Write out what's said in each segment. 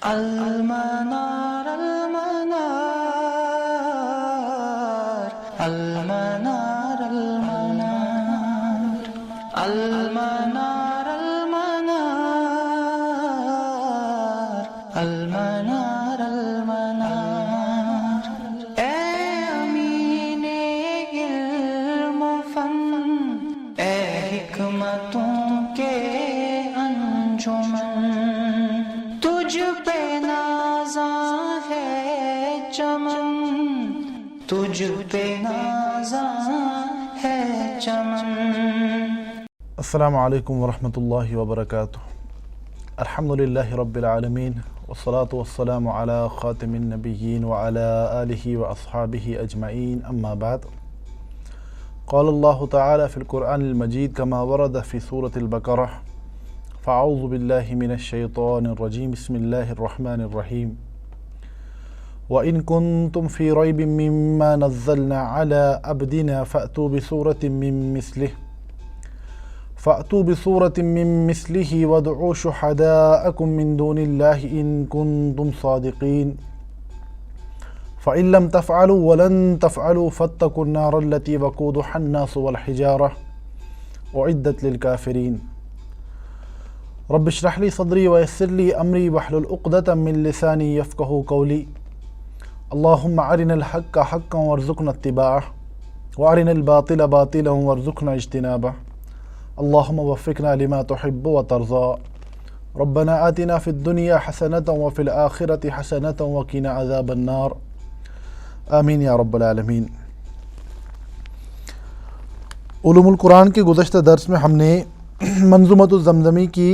المنار المنار المنار المنار المنار المنار المنار المنار اے امین علم و فن اے حکمتوں کے انجمن تجھ پہ نازاں ہے چمن تجھ پہ نازاں ہے چمن. السلام علیکم ورحمۃ اللہ وبرکاتہ. الحمد للہ رب العالمین والصلاة والسلام علی خاتم النبیین وعلی آلہ واصحابہ اجمعین. اما بعد، قال اللہ تعالی فی القرآن المجید کما ورد فی سورة البقرہ: فاعوذ باللہ من الشیطان الرجیم بسم اللہ الرحمن الرحیم. وَإِن كُنتُمْ فِي رَيْبٍ مِّمَّا نَزَّلْنَا عَلَىٰ عَبْدِنَا فَأْتُوا بِسُورَةٍ مِّن مِّثْلِهِ وَادْعُوا شُهَدَاءَكُم مِّن دُونِ اللَّهِ إِن كُنتُمْ صَادِقِينَ فَإِن لَّمْ تَفْعَلُوا وَلَن تَفْعَلُوا فَاتَّقُوا النَّارَ الَّتِي وَقُودُهَا النَّاسُ وَالْحِجَارَةُ أُعِدَّتْ لِلْكَافِرِينَ. رب اشرح لي صدري ويسر لي أمري واحلل عقدة من لساني يفقهوا قولي. اللهم أرنا الحق حقا وارزقنا اتباعه وأرنا الباطل باطلا وارزقنا اجتنابه. اللهم وفقنا لما تحب وترضى. ربنا آتنا في الدنيا حسنة وفي الآخرة حسنة وقنا عذاب النار. آمین یا رب العالمین. علوم القرآن کے گزشتہ درس میں ہم نے منظومۃ الزمزمی کی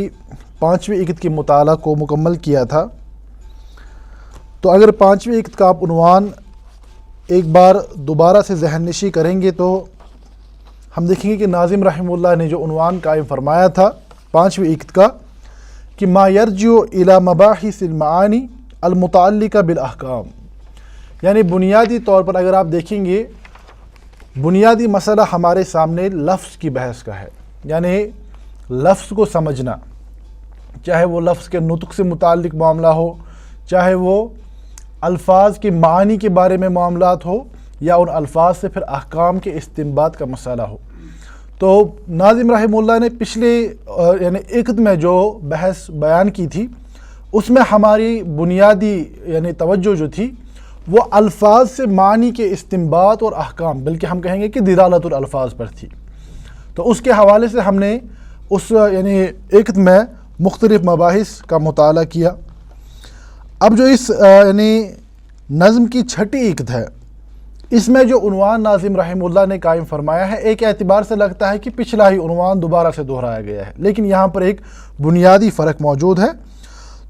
5ویں عقد کے مطالعہ کو مکمل کیا تھا. تو اگر 5ویں عقد کا آپ عنوان ایک بار دوبارہ سے ذہن نشی کریں گے تو ہم دیکھیں گے کہ ناظم رحمہ اللہ نے جو عنوان قائم فرمایا تھا 5ویں عقد کا کہ ما یرجع الی مباحث المعانی المتعلقہ بالاحکام، یعنی بنیادی طور پر اگر آپ دیکھیں گے بنیادی مسئلہ ہمارے سامنے لفظ کی بحث کا ہے، یعنی لفظ کو سمجھنا، چاہے وہ لفظ کے نطق سے متعلق معاملہ ہو، چاہے وہ الفاظ کے معنی کے بارے میں معاملات ہو، یا ان الفاظ سے پھر احکام کے استنباط کا مسئلہ ہو. تو ناظم رحمہ اللہ نے پچھلے یعنی عقد میں جو بحث بیان کی تھی اس میں ہماری بنیادی یعنی توجہ جو تھی وہ الفاظ سے معنی کے استنباط اور احکام، بلکہ ہم کہیں گے کہ دلالت الالفاظ پر تھی. تو اس کے حوالے سے ہم نے اس یعنی عقد میں مختلف مباحث کا مطالعہ کیا. اب جو اس یعنی نظم کی 6ٹھی عقد ہے، اس میں جو عنوان ناظم رحمہ اللہ نے قائم فرمایا ہے، ایک اعتبار سے لگتا ہے کہ پچھلا ہی عنوان دوبارہ سے دہرایا گیا ہے، لیکن یہاں پر ایک بنیادی فرق موجود ہے.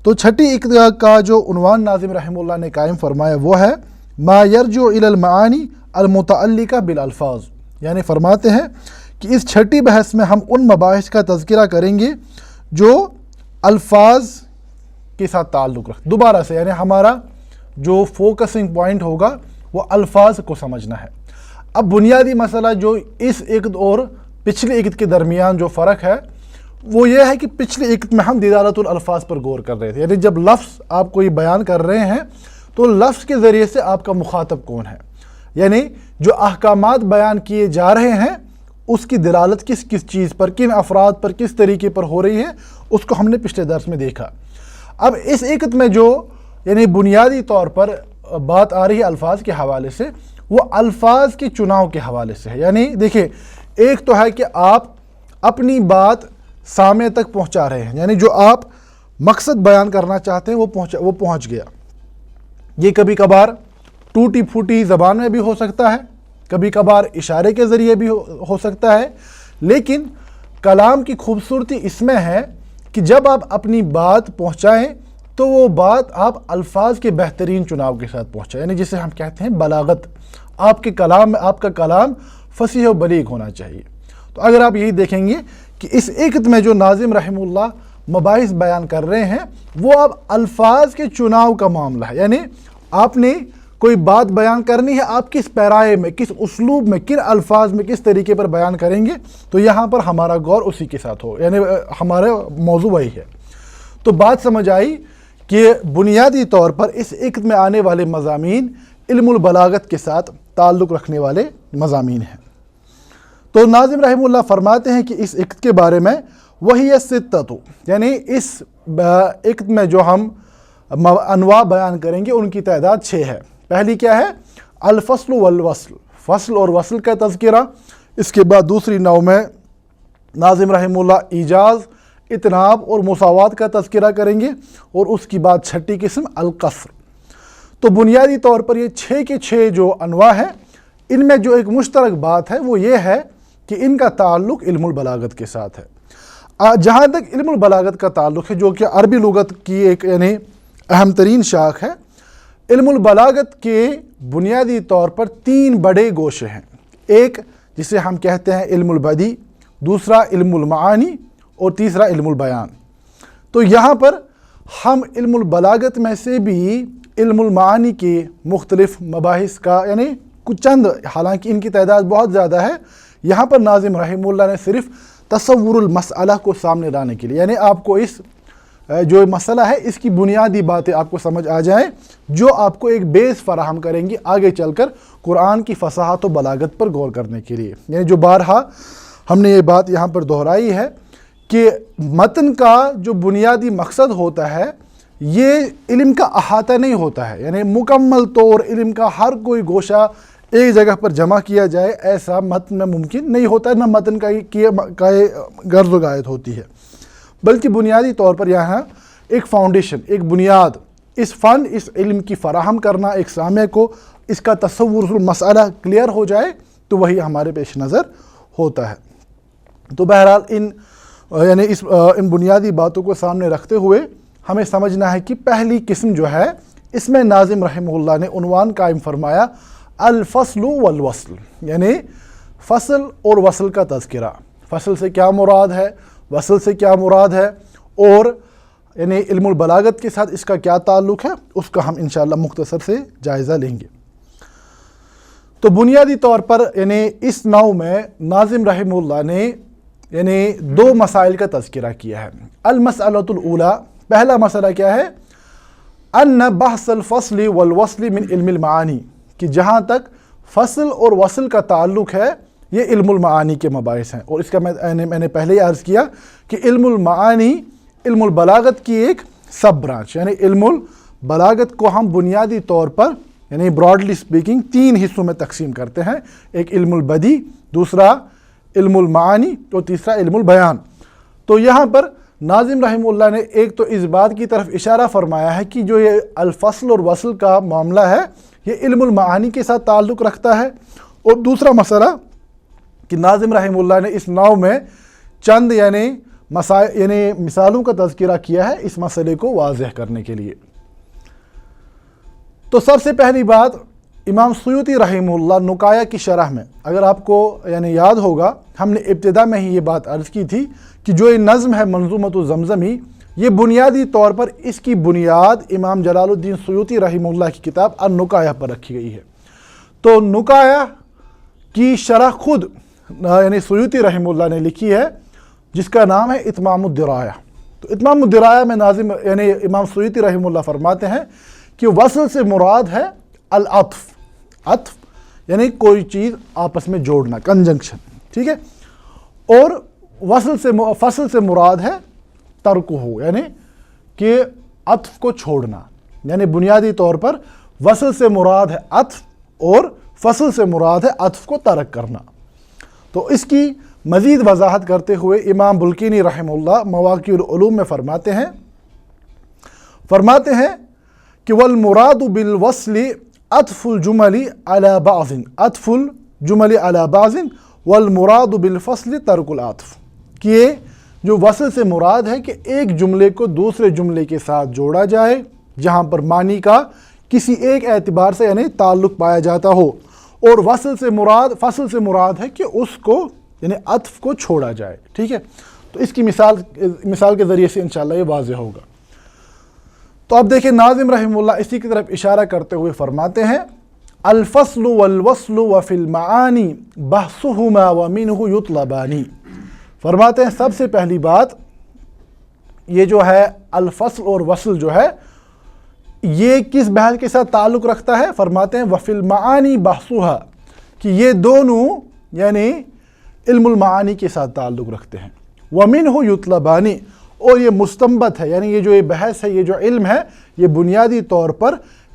تو 6ٹھی عقد کا جو عنوان ناظم رحمہ اللہ نے قائم فرمایا وہ ہے ما یرجع الی المعانی المتعلقہ بالالفاظ، یعنی فرماتے ہیں کہ اس 6ٹھی بحث میں ہم ان مباحث کا تذکرہ کریں گے جو الفاظ کے ساتھ تعلق رکھ. دوبارہ سے یعنی ہمارا جو فوکسنگ پوائنٹ ہوگا وہ الفاظ کو سمجھنا ہے. اب بنیادی مسئلہ جو اس عقد اور پچھلی عقد کے درمیان جو فرق ہے وہ یہ ہے کہ پچھلی عقد میں ہم دلالت الالفاظ پر غور کر رہے تھے، یعنی جب لفظ آپ کوئی بیان کر رہے ہیں تو لفظ کے ذریعے سے آپ کا مخاطب کون ہے، یعنی جو احکامات بیان کیے جا رہے ہیں اس کی دلالت کس کس چیز پر، کن افراد پر، کس طریقے پر ہو رہی ہے، اس کو ہم نے پچھلے درس میں دیکھا. اب اس عقد میں جو یعنی بنیادی طور پر بات آ رہی ہے الفاظ کے حوالے سے، وہ الفاظ کے چناؤ کے حوالے سے ہے. یعنی دیکھیں، ایک تو ہے کہ آپ اپنی بات سامع تک پہنچا رہے ہیں، یعنی جو آپ مقصد بیان کرنا چاہتے ہیں وہ پہنچ گیا. یہ کبھی کبھار ٹوٹی پھوٹی زبان میں بھی ہو سکتا ہے، کبھی کبھار اشارے کے ذریعے بھی ہو سکتا ہے، لیکن کلام کی خوبصورتی اس میں ہے کہ جب آپ اپنی بات پہنچائیں تو وہ بات آپ الفاظ کے بہترین چناؤ کے ساتھ پہنچائیں، یعنی جسے ہم کہتے ہیں بلاغت. آپ کے کلام میں آپ کا کلام فصیح و بلیغ ہونا چاہیے. تو اگر آپ یہی دیکھیں گے کہ اس عقد میں جو ناظم رحمہ اللہ مباحث بیان کر رہے ہیں وہ اب الفاظ کے چناؤ کا معاملہ ہے، یعنی آپ نے کوئی بات بیان کرنی ہے، آپ کس پیرائے میں، کس اسلوب میں، کن الفاظ میں، کس طریقے پر بیان کریں گے. تو یہاں پر ہمارا غور اسی کے ساتھ ہو، یعنی ہمارا موضوع وہی ہے. تو بات سمجھ آئی کہ بنیادی طور پر اس عقد میں آنے والے مضامین علم البلاغت کے ساتھ تعلق رکھنے والے مضامین ہیں۔ تو ناظم رحمہ اللہ فرماتے ہیں کہ اس عقد کے بارے میں وہی ستۃ، یعنی اس عقد میں جو ہم انواع بیان کریں گے ان کی تعداد 6 ہے۔ پہلی کیا ہے؟ الفصل والوصل، فصل اور وصل کا تذکرہ۔ اس کے بعد دوسری نوع میں ناظم رحمہ اللہ ایجاز، اتناب اور مساوات کا تذکرہ کریں گے، اور اس کی بعد چھٹی قسم القصر۔ تو بنیادی طور پر یہ 6 کے 6 جو انواع ہیں، ان میں جو ایک مشترک بات ہے وہ یہ ہے کہ ان کا تعلق علم البلاغت کے ساتھ ہے۔ جہاں تک علم البلاغت کا تعلق ہے، جو کہ عربی لغت کی ایک یعنی اہم ترین شاخ ہے، علم البلاغت کے بنیادی طور پر 3 بڑے گوشے ہیں۔ ایک جسے ہم کہتے ہیں علم البدی، دوسرا علم المعانی، اور تیسرا علم البیان۔ تو یہاں پر ہم علم البلاغت میں سے بھی علم المعانی کے مختلف مباحث کا یعنی کچھ چند، حالانکہ ان کی تعداد بہت زیادہ ہے، یہاں پر ناظم رحمہ اللہ نے صرف تصور المسئلہ کو سامنے لانے کے لیے، یعنی آپ کو اس جو مسئلہ ہے اس کی بنیادی باتیں آپ کو سمجھ آ جائیں، جو آپ کو ایک بیس فراہم کریں گی آگے چل کر قرآن کی فصاحت و بلاغت پر غور کرنے کے لیے۔ یعنی جو بارہا ہم نے یہ بات یہاں پر دہرائی ہے کہ متن کا جو بنیادی مقصد ہوتا ہے یہ علم کا احاطہ نہیں ہوتا ہے، یعنی مکمل طور علم کا ہر کوئی گوشہ ایک جگہ پر جمع کیا جائے، ایسا متن میں ممکن نہیں ہوتا ہے، نہ متن کا غرض و غایت ہوتی ہے، بلکہ بنیادی طور پر یہاں ایک فاؤنڈیشن، ایک بنیاد، اس فن، اس علم کی فراہم کرنا ایک سامع کو، اس کا تصور مسئلہ کلیئر ہو جائے تو وہی ہمارے پیش نظر ہوتا ہے۔ تو بہرحال ان بنیادی باتوں کو سامنے رکھتے ہوئے ہمیں سمجھنا ہے کہ پہلی قسم جو ہے اس میں ناظم رحمہ اللہ نے عنوان قائم فرمایا الفصل والوصل، یعنی فصل اور وصل کا تذکرہ۔ فصل سے کیا مراد ہے، وصل سے کیا مراد ہے، اور یعنی علم البلاغت کے ساتھ اس کا کیا تعلق ہے، اس کا ہم انشاءاللہ مختصر سے جائزہ لیں گے۔ تو بنیادی طور پر یعنی اس نوع میں ناظم رحمہ اللہ نے یعنی 2 مسائل کا تذکرہ کیا ہے۔ المسئلۃ الاولی، پہلا مسئلہ کیا ہے؟ ان بحث الفصل والوصل من علم المعانی، کہ جہاں تک فصل اور وصل کا تعلق ہے یہ علم المعانی کے مباحث ہیں، اور اس کا میں نے پہلے ہی عرض کیا کہ علم المعانی علم البلاغت کی ایک سب برانچ، یعنی علم البلاغت کو ہم بنیادی طور پر یعنی براڈلی سپیکنگ 3 حصوں میں تقسیم کرتے ہیں، ایک علم البدی، دوسرا علم المعانی اور تیسرا علم البیان۔ تو یہاں پر ناظم رحمہ اللہ نے ایک تو اس بات کی طرف اشارہ فرمایا ہے کہ جو یہ الفصل اور وصل کا معاملہ ہے یہ علم المعانی کے ساتھ تعلق رکھتا ہے، اور دوسرا مسئلہ کہ ناظم رحمہ اللہ نے اس نوع میں چند یعنی مثالوں کا تذکرہ کیا ہے اس مسئلے کو واضح کرنے کے لیے۔ تو سب سے پہلی بات امام سیوطی رحمہ اللہ نکایہ کی شرح میں، اگر آپ کو یعنی یاد ہوگا ہم نے ابتدا میں ہی یہ بات عرض کی تھی کہ جو یہ نظم ہے منظومۃ الزمزمی، یہ بنیادی طور پر اس کی بنیاد امام جلال الدین سیوطی رحمہ اللہ کی کتاب النکایہ پر رکھی گئی ہے۔ تو نکایہ کی شرح خود یعنی سیوطی رحمہ اللہ نے لکھی ہے، جس کا نام ہے اتمام الدرایہ۔ تو اتمام الدرایہ میں ناظم یعنی امام سیوطی رحمہ اللہ فرماتے ہیں کہ وصل سے مراد ہے العطف، عطف یعنی کوئی چیز آپس میں جوڑنا، کنجنکشن، ٹھیک ہے، اور فصل سے مراد ہے ترک ہو، یعنی کہ عطف کو چھوڑنا، یعنی بنیادی طور پر وصل سے مراد ہے عطف اور فصل سے مراد ہے عطف کو ترک کرنا۔ تو اس کی مزید وضاحت کرتے ہوئے امام بلقینی رحمہ اللہ مواقع العلوم میں فرماتے ہیں کہ والمراد بالوصل عطف الجمل على بعض، عطف الجمل على بعض والمراد بالفصل ترک العطف، کہ جو وصل سے مراد ہے کہ ایک جملے کو دوسرے جملے کے ساتھ جوڑا جائے جہاں پر معنی کا کسی ایک اعتبار سے یعنی تعلق پایا جاتا ہو، اور فصل سے مراد ہے کہ اس کو یعنی عطف کو چھوڑا جائے، ٹھیک ہے۔ تو اس کی مثال کے ذریعے سے انشاءاللہ یہ واضح ہوگا۔ تو اب دیکھیں ناظم رحمہ اللہ اسی کی طرف اشارہ کرتے ہوئے فرماتے ہیں الفصل والوصل وفی المعانی بحثهما ومنه یطلبانی، فرماتے ہیں سب سے پہلی بات یہ جو ہے الفصل اور وصل جو ہے یہ کس بحث کے ساتھ تعلق رکھتا ہے؟ فرماتے ہیں وفی المعانی بحثھا، کہ یہ دونوں یعنی علم المعانی کے ساتھ تعلق رکھتے ہیں۔ ومنہ یطلبانی، اور یہ مستنبت ہے، یعنی یہ جو یہ بحث ہے، یہ جو علم ہے، یہ بنیادی طور پر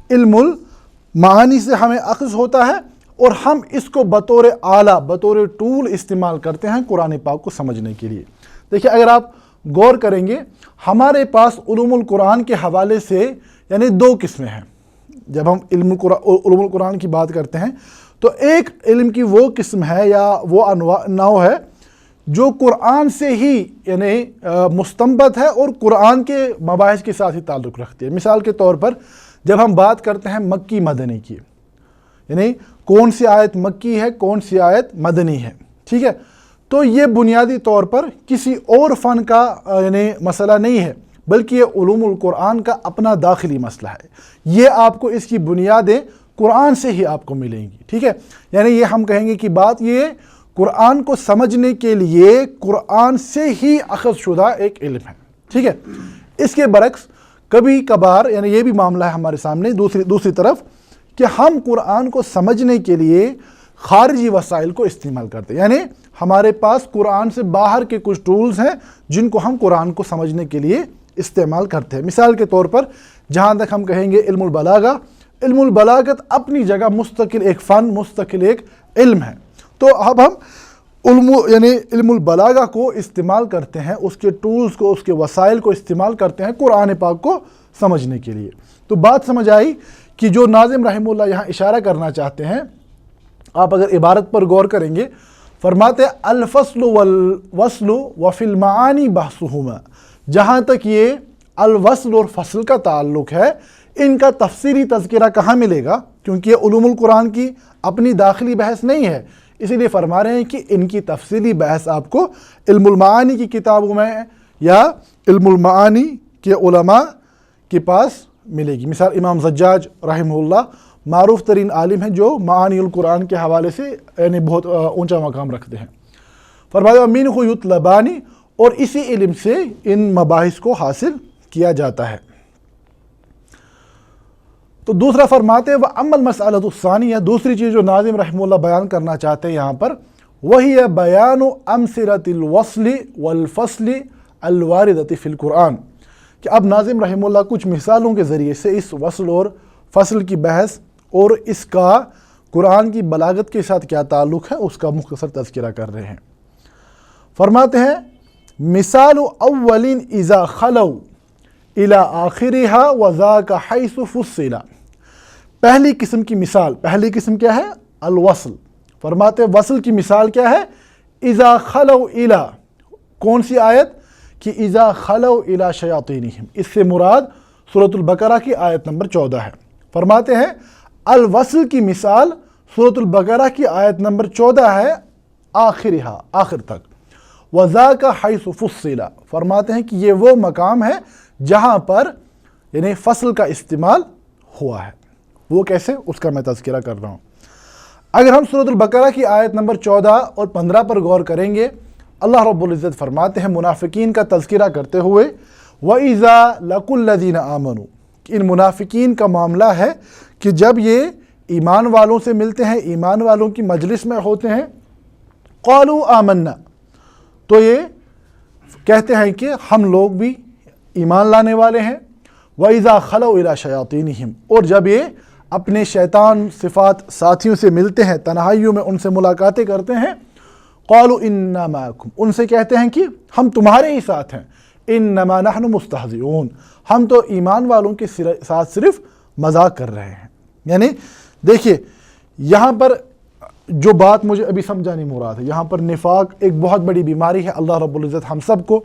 علم المعانی سے ہمیں اخذ ہوتا ہے، اور ہم اس کو بطور آلہ، بطور ٹول استعمال کرتے ہیں قرآن پاک کو سمجھنے کے لیے۔ دیکھیے اگر آپ غور کریں گے، ہمارے پاس علوم القرآن کے حوالے سے یعنی دو قسمیں ہیں۔ جب ہم علوم القرآن کی بات کرتے ہیں تو ایک علم کی وہ قسم ہے یا وہ نوع ہے جو قرآن سے ہی یعنی مستنبت ہے اور قرآن کے مباحث کے ساتھ ہی تعلق رکھتی ہے۔ مثال کے طور پر جب ہم بات کرتے ہیں مکی مدنی کی، یعنی کون سی آیت مکی ہے، کون سی آیت مدنی ہے، ٹھیک ہے، تو یہ بنیادی طور پر کسی اور فن کا یعنی مسئلہ نہیں ہے، بلکہ یہ علوم القرآن کا اپنا داخلی مسئلہ ہے۔ یہ آپ کو اس کی بنیادیں قرآن سے ہی آپ کو ملیں گی، ٹھیک ہے، یعنی یہ ہم کہیں گے کہ بات یہ قرآن کو سمجھنے کے لیے قرآن سے ہی اخذ شدہ ایک علم ہے، ٹھیک ہے۔ اس کے برعکس کبھی کبھار یعنی یہ بھی معاملہ ہے ہمارے سامنے دوسری طرف کہ ہم قرآن کو سمجھنے کے لیے خارجی وسائل کو استعمال کرتے ہیں، یعنی ہمارے پاس قرآن سے باہر کے کچھ ٹولز ہیں جن کو ہم قرآن کو سمجھنے کے لیے استعمال کرتے ہیں۔ مثال کے طور پر جہاں تک ہم کہیں گے علم البلاغہ، علم البلاغت اپنی جگہ مستقل ایک فن، مستقل ایک علم ہے، تو اب ہم یعنی علم البلاغہ کو استعمال کرتے ہیں، اس کے ٹولز کو، اس کے وسائل کو استعمال کرتے ہیں قرآن پاک کو سمجھنے کے لیے۔ تو بات سمجھ آئی کہ جو ناظم رحمہ اللہ یہاں اشارہ کرنا چاہتے ہیں، آپ اگر عبارت پر غور کریں گے، فرماتے ہیں الفصل والوصل وفی المعانی بحثہما، جہاں تک یہ الوصل اور فصل کا تعلق ہے، ان کا تفصیلی تذکرہ کہاں ملے گا؟ کیونکہ یہ علوم القرآن کی اپنی داخلی بحث نہیں ہے، اسی لیے فرما رہے ہیں کہ ان کی تفصیلی بحث آپ کو علم المعانی کی کتابوں میں یا علم المعانی کے علماء کے پاس ملے گی۔ مثال امام زجاج رحمہ اللہ معروف ترین عالم ہیں جو معانی القرآن کے حوالے سے یعنی بہت اونچا مقام رکھتے ہیں۔ فرمایا منہ یطلبانی، اور اسی علم سے ان مباحث کو حاصل کیا جاتا ہے۔ تو دوسرا فرماتے ہیں وَأَمَّا الْمَسْأَلَةُ الثَّانِيَةُ، دوسری چیز جو ناظم رحمہ اللہ بیان کرنا چاہتے ہیں یہاں پر، وہی ہے بیان امثلۃ الوصل والفصل الواردۃ فی القرآن، کہ اب ناظم رحمہ اللہ کچھ مثالوں کے ذریعے سے اس وصل اور فصل کی بحث اور اس کا قرآن کی بلاغت کے ساتھ کیا تعلق ہے اس کا مختصر تذکرہ کر رہے ہیں۔ فرماتے ہیں مثال اول اذا خلو الى آخرها وذاک حیث فصل، پہلی قسم کی مثال، پہلی قسم کیا ہے؟ الوصل۔ فرماتے ہیں وصل کی مثال کیا ہے؟ اذا خلو الى، کون سی آیت؟ کہ اذا خلو الى شیاطینہم، اس سے مراد سورۃ البقرہ کی آیت نمبر 14 ہے۔ فرماتے ہیں الوصل کی مثال سورۃ البقرہ کی آیت نمبر 14 ہے، آخرہا، آخر تک۔ وذاک حیث فصل، فرماتے ہیں کہ یہ وہ مقام ہے جہاں پر یعنی فصل کا استعمال ہوا ہے۔ وہ کیسے؟ اس کا میں تذکرہ کر رہا ہوں۔ اگر ہم سورۃ البقرہ کی آیت نمبر 14 اور 15 پر غور کریں گے، اللہ رب العزت فرماتے ہیں منافقین کا تذکرہ کرتے ہوئے وَإِذَا لَقُوا الَّذِينَ آمَنُوا، ان منافقین کا معاملہ ہے کہ جب یہ ایمان والوں سے ملتے ہیں، ایمان والوں کی مجلس میں ہوتے ہیں، قَالُوا آمَنَّا، تو یہ کہتے ہیں کہ ہم لوگ بھی ایمان لانے والے ہیں۔ وَإِذَا خَلَوْا إِلَىٰ شَيَاطِينِهِمْ، اور جب یہ اپنے شیطان صفات ساتھیوں سے ملتے ہیں، تنہائیوں میں ان سے ملاقاتیں کرتے ہیں، قَالُوا إِنَّا مَعَكُمْ، ان سے کہتے ہیں کہ ہم تمہارے ہی ساتھ ہیں، إِنَّمَا نَحْنُ مُسْتَهْزِئُونَ، ہم تو ایمان والوں کے ساتھ صرف مذاق کر رہے ہیں۔ یعنی دیکھیے یہاں پر جو بات مجھے ابھی سمجھانی مراد ہے، یہاں پر نفاق ایک بہت بڑی بیماری ہے۔ اللہ رب العزت ہم سب کو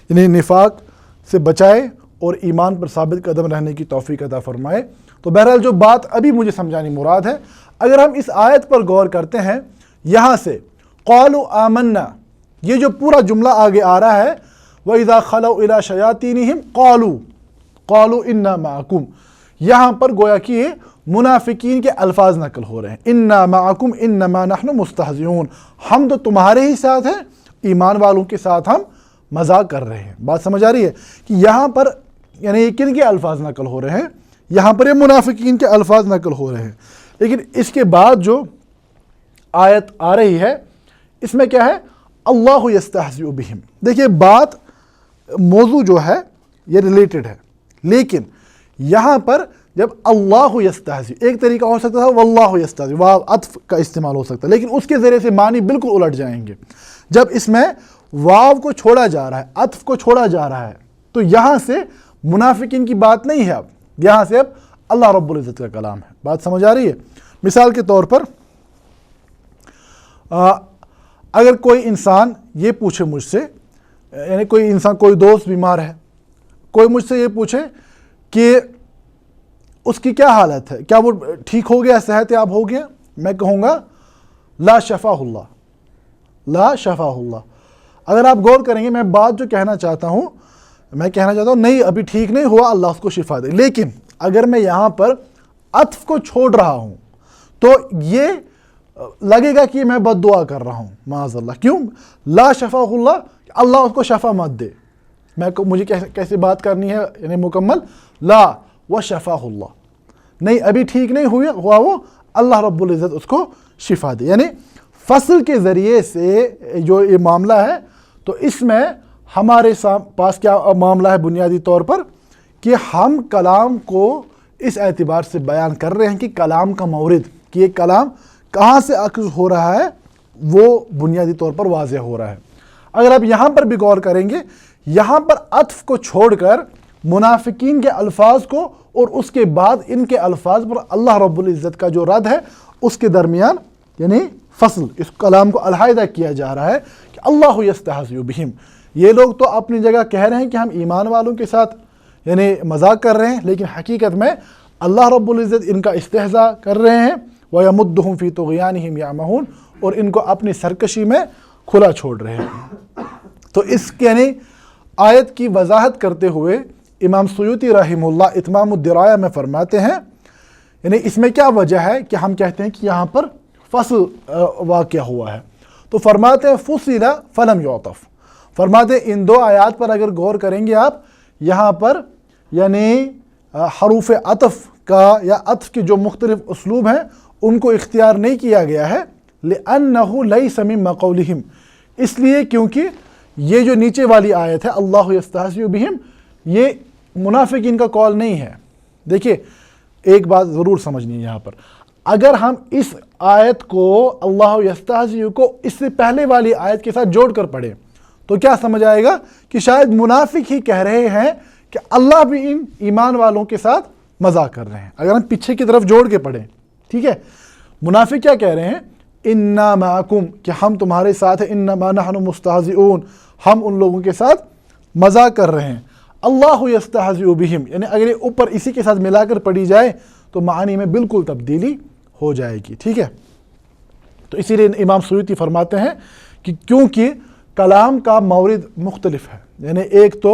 یعنی نفاق سے بچائے اور ایمان پر ثابت قدم رہنے کی توفیق عطا فرمائے۔ تو بہرحال جو بات ابھی مجھے سمجھانی مراد ہے، اگر ہم اس آیت پر غور کرتے ہیں، یہاں سے قَالُوا آمَنَّا، یہ جو پورا جملہ آگے آ رہا ہے وَإِذَا خَلَوْا إِلَىٰ شَيَاطِينِهِمْ قَالُوا إِنَّا مَعَكُمْ، یہاں پر گویا کہ یہ منافقین کے الفاظ نقل ہو رہے ہیں، إِنَّا مَعَكُمْ إِنَّمَا نَحْنُ مُسْتَهْزِئُونَ، ہم تو تمہارے ہی ساتھ ہیں، ایمان والوں کے ساتھ ہم مذاق کر رہے ہیں۔ بات سمجھ آ رہی ہے کہ یہاں پر یعنی کن کے الفاظ نقل ہو رہے ہیں؟ یہاں پر یہ منافقین کے الفاظ نقل ہو رہے ہیں، لیکن اس کے بعد جو آیت آ رہی ہے اس میں کیا ہے؟ اللہ یستہزئ بہم. دیکھیے بات موضوع جو ہے یہ ریلیٹڈ ہے، لیکن یہاں پر جب اللہ یستہزئ، ایک طریقہ ہو سکتا تھا واللہ یستہزئ، واو عطف کا استعمال ہو سکتا ہے، لیکن اس کے ذریعے سے معنی بالکل الٹ جائیں گے. جب اس میں واو کو چھوڑا جا رہا ہے، عطف کو چھوڑا جا رہا ہے، تو یہاں سے منافقین کی بات نہیں ہے، اب یہاں سے اب اللہ رب العزت کا کلام ہے. بات سمجھ آ رہی ہے؟ مثال کے طور پر اگر کوئی انسان یہ پوچھے مجھ سے، یعنی کوئی دوست بیمار ہے، کوئی مجھ سے یہ پوچھے کہ اس کی کیا حالت ہے، کیا وہ ٹھیک ہو گیا، صحت یاب ہو گیا، میں کہوں گا لا شفاہ اللہ، لا شفاہ اللہ. اگر آپ غور کریں گے میں بات جو کہنا چاہتا ہوں نہیں ابھی ٹھیک نہیں ہوا، اللہ اس کو شفا دے. لیکن اگر میں یہاں پر عطف کو چھوڑ رہا ہوں تو یہ لگے گا کہ میں بد دعا کر رہا ہوں، معاذ اللہ. کیوں؟ لا شفاہ اللہ، اللہ اس کو شفا مت دے. مجھے کیسے بات کرنی ہے، یعنی مکمل لا و شفاہ اللہ، نہیں ابھی ٹھیک نہیں ہوا وہ، اللہ رب العزت اس کو شفا دے. یعنی فصل کے ذریعے سے جو یہ معاملہ ہے، تو اس میں ہمارے پاس کیا معاملہ ہے بنیادی طور پر کہ ہم کلام کو اس اعتبار سے بیان کر رہے ہیں کہ کلام کا مورد، کہ یہ کلام کہاں سے اخذ ہو رہا ہے، وہ بنیادی طور پر واضح ہو رہا ہے. اگر آپ یہاں پر بھی غور کریں گے، یہاں پر عطف کو چھوڑ کر منافقین کے الفاظ کو اور اس کے بعد ان کے الفاظ پر اللہ رب العزت کا جو رد ہے اس کے درمیان یعنی فصل، اس کلام کو علیحدہ کیا جا رہا ہے کہ اللہ یستہزئ بہم. یہ لوگ تو اپنی جگہ کہہ رہے ہیں کہ ہم ایمان والوں کے ساتھ یعنی مذاق کر رہے ہیں، لیکن حقیقت میں اللہ رب العزت ان کا استہزاء کر رہے ہیں. وَيَمُدُّهُمْ فِي طُغْيَانِهِمْ يَعْمَهُونَ، اور ان کو اپنی سرکشی میں کھلا چھوڑ رہے ہیں. تو اس یعنی آیت کی وضاحت کرتے ہوئے امام سیوطی رحمہ اللہ اتمام الدرایہ میں فرماتے ہیں، یعنی اس میں کیا وجہ ہے کہ ہم کہتے ہیں کہ یہاں پر فصل واقع ہوا ہے. تو فرماتے ہیں فُصِلَ فَلَمْ يُعْطَفْ. فرماتے ہیں ان دو آیات پر اگر غور کریں گے آپ، یہاں پر یعنی حروف عطف کا یا عطف کے جو مختلف اسلوب ہیں ان کو اختیار نہیں کیا گیا ہے. لِأَنَّهُ لَيْسَ مِن قَوْلِهِمْ، اس لیے کیونکہ یہ جو نیچے والی آیت ہے اللہ یستہزئ بہم، یہ منافقین کا قول نہیں ہے. دیکھیے ایک بات ضرور سمجھنی ہے یہاں پر، اگر ہم اس آیت کو اللہ یستہزئ کو اس سے پہلے والی آیت کے ساتھ جوڑ کر پڑھیں تو کیا سمجھ آئے گا کہ شاید منافق ہی کہہ رہے ہیں کہ اللہ بھی ان ایمان والوں کے ساتھ مذاق کر رہے ہیں. اگر ہم پیچھے کی طرف جوڑ کے پڑھیں، ٹھیک ہے، منافق کیا کہہ رہے ہیں؟ انا معکم، کہ ہم تمہارے ساتھ ہیں، انما نحن مستہزئون، ہم ان لوگوں کے ساتھ مذاق کر رہے ہیں. اللہ یستہزئ بہم، یعنی اگر یہ اوپر اسی کے ساتھ ملا کر پڑھی جائے تو معنی میں بالکل تبدیلی ہو جائے گی. ٹھیک ہے، تو اسی لیے امام سیوطی فرماتے ہیں کہ کیونکہ کلام کا مورد مختلف ہے، یعنی ایک تو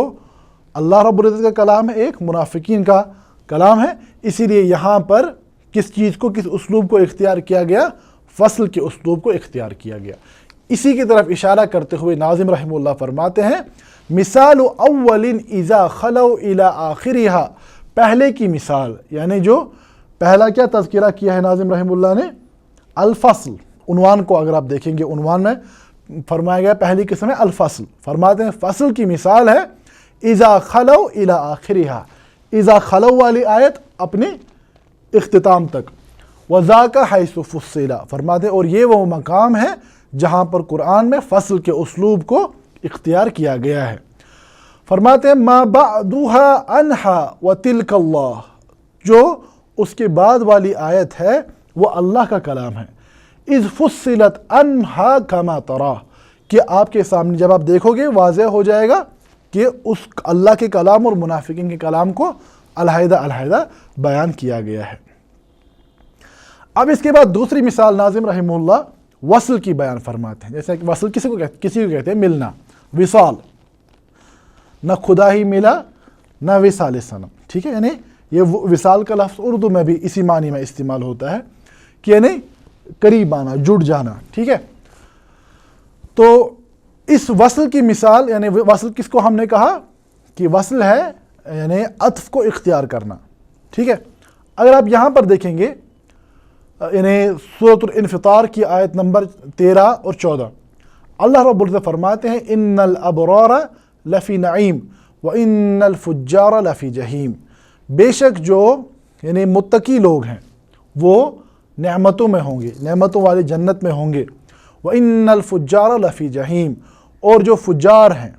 اللہ رب العزت کا کلام ہے، ایک منافقین کا کلام ہے، اسی لیے یہاں پر کس چیز کو، کس اسلوب کو اختیار کیا گیا؟ فصل کے اسلوب کو اختیار کیا گیا. اسی کی طرف اشارہ کرتے ہوئے ناظم رحمہ اللہ فرماتے ہیں مثال اول اذا خلو الى آخرها، پہلے کی مثال، یعنی جو پہلا کیا تذکرہ کیا ہے ناظم رحمہ اللہ نے؟ الفصل. عنوان کو اگر آپ دیکھیں گے، عنوان میں فرمایا گیا پہلی قسم ہے الفصل. فرماتے ہیں فصل کی مثال ہے اذا خلو الى آخرها، اذا خلو والی آیت اپنے اختتام تک، وذاک حیث فصل، فرماتے ہیں اور یہ وہ مقام ہے جہاں پر قرآن میں فصل کے اسلوب کو اختیار کیا گیا ہے. فرماتے ہیں ما بعدها انہا وتلک اللہ، جو اس کے بعد والی آیت ہے وہ اللہ کا کلام ہے. اذ فصلت انہا کما ترا، کہ آپ کے سامنے جب آپ دیکھو گے واضح ہو جائے گا کہ اس اللہ کے کلام اور منافقین کے کلام کو علیحدہ علیحدہ بیان کیا گیا ہے. اب اس کے بعد دوسری مثال ناظم رحمہ اللہ وصل کی بیان فرماتے ہیں. جیسے کہ وصل کسی کو کہتے ہیں ملنا، وصال، نہ خدا ہی ملا نہ وصال صنم. ٹھیک ہے، یعنی یہ وصال کا لفظ اردو میں بھی اسی معنی میں استعمال ہوتا ہے کہ یعنی قریب آنا، جڑ جانا. ٹھیک ہے، تو اس وصل کی مثال، یعنی وصل کس کو ہم نے کہا کہ وصل ہے یعنی عطف کو اختیار کرنا. ٹھیک ہے. اگر آپ یہاں پر دیکھیں گے یعنی سورۃ الانفطار کی آیت نمبر 13 اور 14 اللہ رب العزت فرماتے ہیں ان الابرار لفی نعیم وان الفجار لفی جہیم. بے شک جو یعنی متقی لوگ ہیں وہ نعمتوں میں ہوں گے، نعمتوں والی جنت میں ہوں گے. وان الفجار لفی جہیم، اور جو فجار ہیں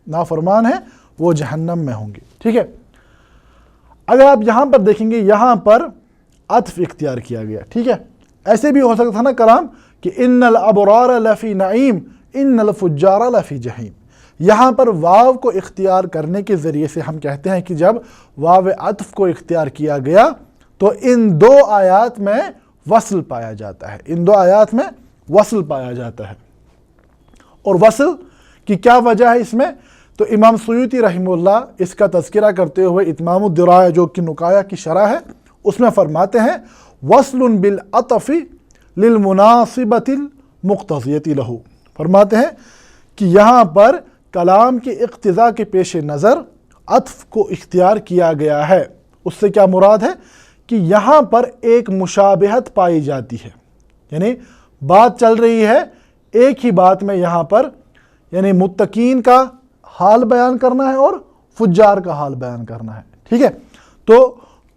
نافرمان ہیں وہ جہنم میں ہوں گے. ٹھیک ہے. اگر آپ یہاں پر دیکھیں گے یہاں پر عطف اختیار کیا گیا. ٹھیک ہے. ایسے بھی ہو سکتا تھا نا کلام کہ ان الابرار لفی نعیم ان الفجار لفی جہیم. یہاں پر واو کو اختیار کرنے کے ذریعے سے ہم کہتے ہیں کہ جب واو عطف کو اختیار کیا گیا تو ان دو آیات میں وصل پایا جاتا ہے، ان دو آیات میں وصل پایا جاتا ہے. اور وصل کی کیا وجہ ہے اس میں؟ تو امام سیوطی رحمہ اللہ اس کا تذکرہ کرتے ہوئے اتمام الدرایہ جو کہ نقایہ کی شرح ہے اس میں فرماتے ہیں وصل بالعطف للمناسبۃ المقتضیۃ لہ. فرماتے ہیں کہ یہاں پر کلام کے اقتضاء کے پیش نظر عطف کو اختیار کیا گیا ہے. اس سے کیا مراد ہے کہ یہاں پر ایک مشابہت پائی جاتی ہے، یعنی بات چل رہی ہے ایک ہی بات میں یہاں پر یعنی متقین کا حال بیان کرنا ہے اور فجار کا حال بیان کرنا ہے. ٹھیک ہے. تو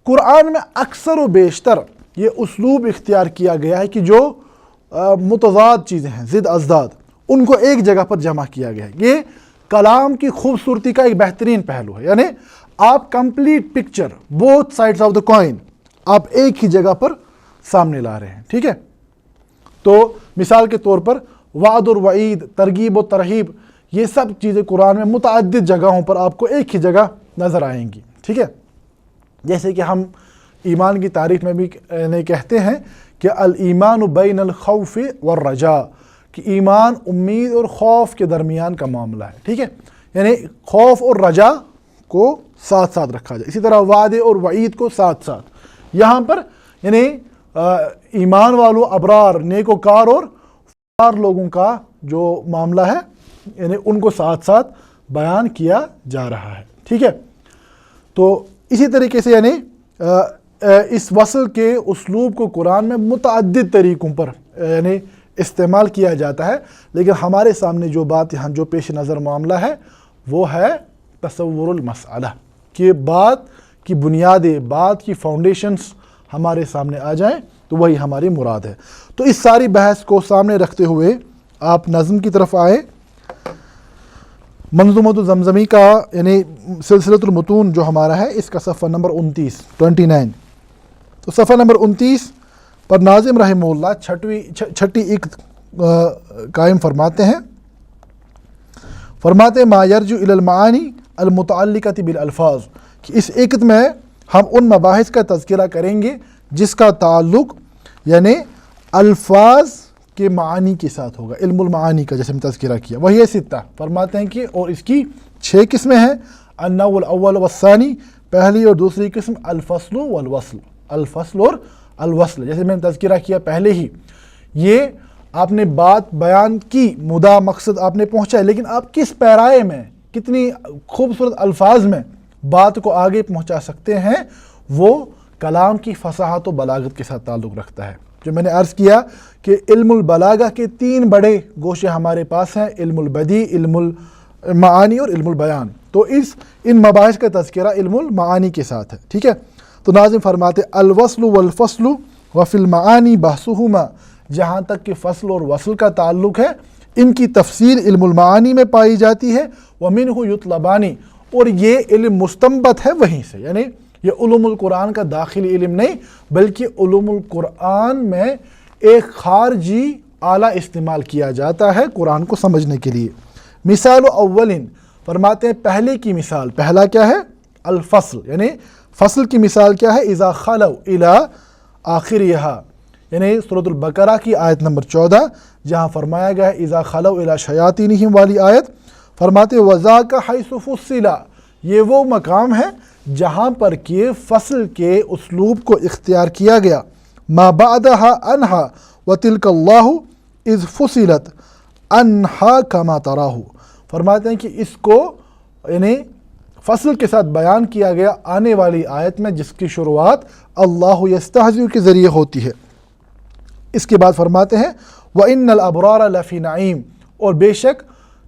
قرآن میں اکثر و بیشتر یہ اسلوب اختیار کیا گیا ہے کہ جو متضاد چیزیں ہیں، ضد اضداد، ان کو ایک جگہ پر جمع کیا گیا ہے. یہ کلام کی خوبصورتی کا ایک بہترین پہلو ہے، یعنی آپ complete picture both sides of the coin آپ ایک ہی جگہ پر سامنے لا رہے ہیں. ٹھیک ہے. تو مثال کے طور پر وعد اور وعید، ترغیب و ترہیب، یہ سب چیزیں قرآن میں متعدد جگہوں پر آپ کو ایک ہی جگہ نظر آئیں گی. ٹھیک ہے. جیسے کہ ہم ایمان کی تعریف میں بھی کہتے ہیں کہ الایمان بین الخوف والرجاء، کہ ایمان امید اور خوف کے درمیان کا معاملہ ہے. ٹھیک ہے. یعنی خوف اور رجا کو ساتھ ساتھ رکھا جائے. اسی طرح وعدے اور وعید کو ساتھ ساتھ. یہاں پر یعنی ایمان والوں، ابرار، نیکوکار اور فجار لوگوں کا جو معاملہ ہے یعنی ان کو ساتھ ساتھ بیان کیا جا رہا ہے. ٹھیک ہے. تو اسی طریقے سے یعنی اس وصل کے اسلوب کو قرآن میں متعدد طریقوں پر یعنی استعمال کیا جاتا ہے، لیکن ہمارے سامنے جو بات یہاں جو پیش نظر معاملہ ہے وہ ہے تصور المسئلہ، کہ بات کی بنیادیں، بات کی فاؤنڈیشنز ہمارے سامنے آ جائیں تو وہی ہماری مراد ہے. تو اس ساری بحث کو سامنے رکھتے ہوئے آپ نظم کی طرف آئے. منظومۃ الزمزمی کا یعنی سلسلۃ المتون جو ہمارا ہے اس کا صفحہ نمبر 29. تو صفحہ نمبر 29 پر ناظم رحمہ اللہ چھٹی اقت قائم فرماتے ہیں. فرماتے ما یرجع الی المعانی المتعلقۃ بالالفاظ، کہ اس اقت میں ہم ان مباحث کا تذکرہ کریں گے جس کا تعلق یعنی الفاظ کے معانی کے ساتھ ہوگا، علم المعانی کا جیسے ہم تذکرہ کیا. وہی ستہ فرماتے ہیں کہ اور اس کی 6 قسمیں ہیں. النوع الاول والثانی، پہلی اور دوسری قسم الفصل والوصل، الفصل اور الوصل، جیسے میں نے تذکرہ کیا پہلے ہی. یہ آپ نے بات بیان کی، مدعا مقصد آپ نے پہنچا، لیکن آپ کس پیرائے میں کتنی خوبصورت الفاظ میں بات کو آگے پہنچا سکتے ہیں وہ کلام کی فصاحت و بلاغت کے ساتھ تعلق رکھتا ہے. جو میں نے عرض کیا کہ علم البلاغہ کے 3 بڑے گوشے ہمارے پاس ہیں، علم البدیع، علم المعانی اور علم البیان. تو ان مباحث کا تذکرہ علم المعانی کے ساتھ ہے. ٹھیک ہے. تو ناظم فرماتے الوصل والفصل وفی المعانی بحثہما، جہاں تک کہ فصل اور وصل کا تعلق ہے ان کی تفصیل علم المعانی میں پائی جاتی ہے. ومنہ یطلبانی، اور یہ علم مستنبط ہے وہیں سے، یعنی یہ علوم القرآن کا داخلی علم نہیں بلکہ علوم القرآن میں ایک خارجی آلہ استعمال کیا جاتا ہے قرآن کو سمجھنے کے لیے. مثال اولن، فرماتے ہیں پہلے کی مثال، پہلا کیا ہے؟ الفصل، یعنی فصل کی مثال کیا ہے؟ اذا خلو الی آخرہا، یعنی سورۃ البقرہ کی آیت نمبر 14 جہاں فرمایا گیا ہے اذا خلو الی شیاطینہم والی آیت. فرماتے وذاک حیث فصل، یہ وہ مقام ہے جہاں پر کہ فصل کے اسلوب کو اختیار کیا گیا. ما بعدہا انہا وتلک اللہ اذ فصلت انہا کما تراہ، فرماتے ہیں کہ اس کو یعنی فصل کے ساتھ بیان کیا گیا آنے والی آیت میں، جس کی شروعات اللہ یستہزئ کے ذریعے ہوتی ہے۔ اس کے بعد فرماتے ہیں وَإِنَّ الْأَبْرَارَ لَفِي نَعِيمٍ، اور بے شک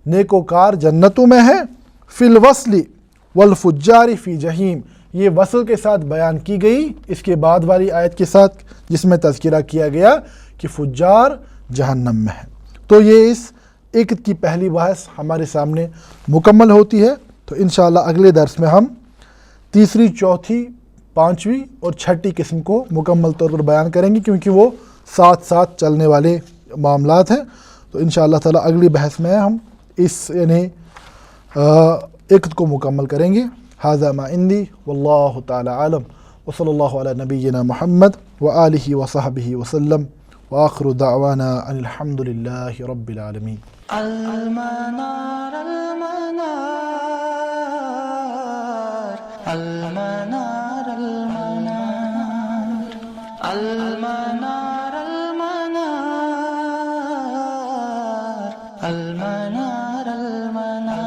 نیکوکار جنتوں میں ہے، فِي الْوَصْلِ وَالْفُجَّارِ فِي جَحِيمٍ، یہ وصل کے ساتھ بیان کی گئی اس کے بعد والی آیت کے ساتھ، جس میں تذکرہ کیا گیا کہ فجار جہنم میں ہے۔ تو یہ اس عقد کی پہلی بحث ہمارے سامنے مکمل ہوتی ہے۔ تو انشاءاللہ اگلے درس میں ہم تیسری، چوتھی، پانچویں اور چھٹی قسم کو مکمل طور پر بیان کریں گے، کیونکہ وہ ساتھ ساتھ چلنے والے معاملات ہیں۔ تو انشاءاللہ تعالی اگلی بحث میں ہم اس یعنی عقد کو مکمل کریں گے۔ ھذا ما عندی واللہ تعالی عالم، وصلی اللہ علی نبینا محمد وآلہ وصحبہ وسلم، وآخر دعوانا ان الحمد للہ رب العالمین۔ المنار المنار المنار المنار المنار المنار المنار